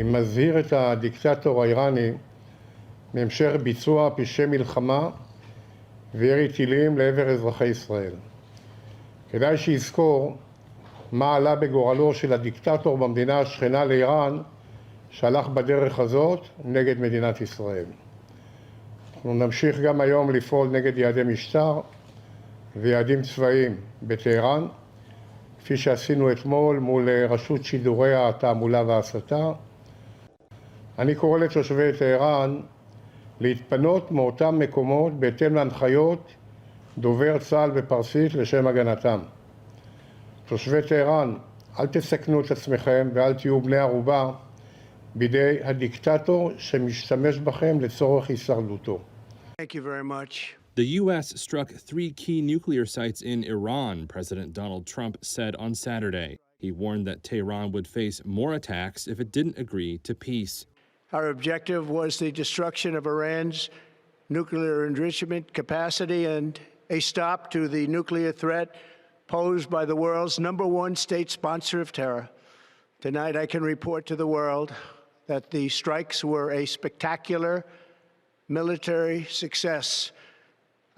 מזהיר את הדיקטטור האיראני מהמשך ביצוע פשעי מלחמה וירי טילים לעבר אזרחי ישראל. כדאי שיזכור מה עלה בגורלו של הדיקטטור במדינה השכנה לאיראן שהלך בדרך הזאת נגד מדינת ישראל. אנחנו נמשיך גם היום לפעול נגד יעדי משטר ויעדים צבאיים בטהרן, כפי שעשינו אתמול מול רשות שידורי התעמולה וההסתה. אני קורא לתושבי טהרן להתפנות מאותם מקומות בהתאם להנחיות דובר צה"ל בפרסית לשם הגנתם. תושבי טהרן, אל תסכנו את עצמכם ואל תהיו בני ערובה בידי הדיקטטור שמשתמש בכם לצורך הישרדותו. Thank you very much. The U.S. struck 3 key nuclear sites in Iran, President Donald Trump said on Saturday. He warned that Tehran would face more attacks if it didn't agree to peace. Our objective was the destruction of Iran's nuclear enrichment capacity and a stop to the nuclear threat posed by the world's #1 state sponsor of terror. Tonight, I can report to the world that the strikes were a spectacular military success.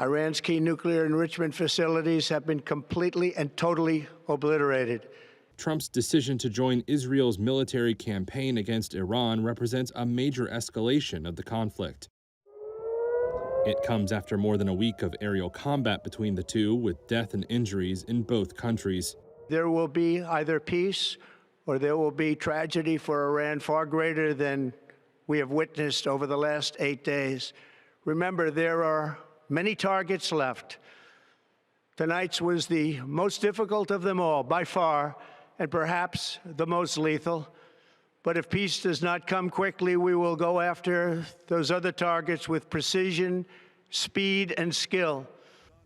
Iran's key nuclear enrichment facilities have been completely and totally obliterated. Trump's decision to join Israel's military campaign against Iran represents a major escalation of the conflict. It comes after more than a week of aerial combat between the two, with death and injuries in both countries. There will be either peace or there will be tragedy for Iran far greater than we have witnessed over the last 8 days. Remember, there are many targets left. Tonight's was the most difficult of them all, by far, and perhaps the most lethal. But if peace does not come quickly, we will go after those other targets with precision, speed, and skill.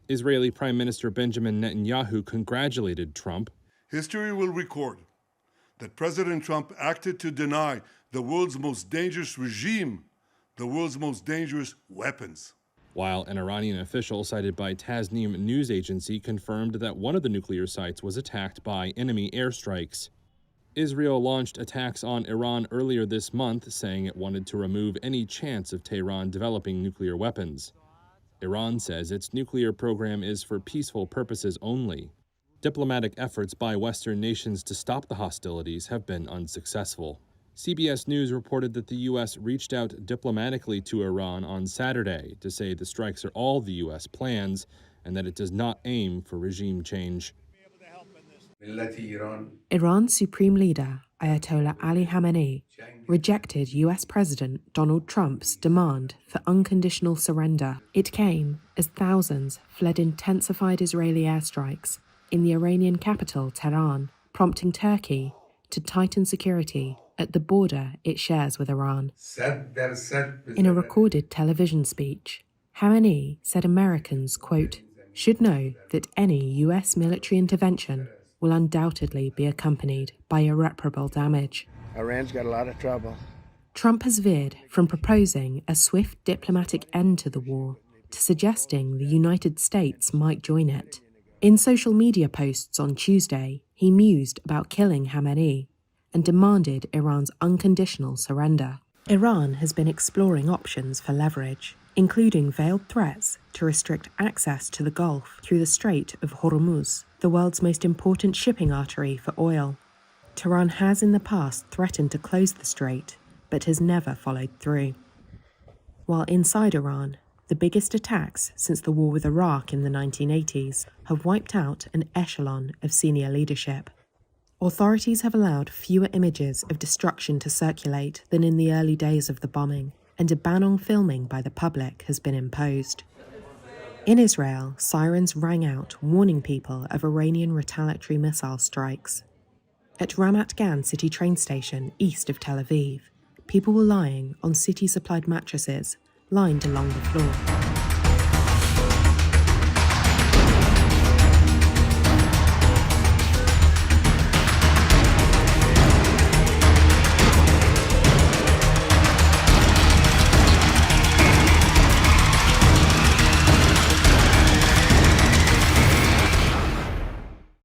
Israeli Prime Minister Benjamin Netanyahu congratulated Trump. History will record that President Trump acted to deny the world's most dangerous regime the world's most dangerous weapons. While an Iranian official cited by Tasnim news agency confirmed that one of the nuclear sites was attacked by enemy airstrikes. Israel launched attacks on Iran earlier this month, saying it wanted to remove any chance of Tehran developing nuclear weapons. Iran says its nuclear program is for peaceful purposes only. Diplomatic efforts by Western nations to stop the hostilities have been unsuccessful. CBS News reported that the U.S. reached out diplomatically to Iran on Saturday to say the strikes are all the U.S. plans and that it does not aim for regime change. Iran's Supreme Leader, Ayatollah Ali Khamenei, rejected US President Donald Trump's demand for unconditional surrender. It came as thousands fled intensified Israeli airstrikes in the Iranian capital, Tehran, prompting Turkey to tighten security at the border it shares with Iran. In a recorded television speech, Khamenei said Americans, quote, should know that any US military intervention will undoubtedly be accompanied by irreparable damage. Iran's got a lot of trouble. Trump has veered from proposing a swift diplomatic end to the war to suggesting the United States might join it. In social media posts on Tuesday, he mused about killing Khamenei and demanded Iran's unconditional surrender. Iran has been exploring options for leverage, including veiled threats to restrict access to the Gulf through the Strait of Hormuz, the world's most important shipping artery for oil. Tehran has in the past threatened to close the strait, but has never followed through. While inside Iran, the biggest attacks since the war with Iraq in the 1980s have wiped out an echelon of senior leadership. Authorities have allowed fewer images of destruction to circulate than in the early days of the bombing, and a ban on filming by the public has been imposed. In Israel, sirens rang out warning people of Iranian retaliatory missile strikes. At Ramat Gan city train station east of Tel Aviv, people were lying on city-supplied mattresses lined along the floor.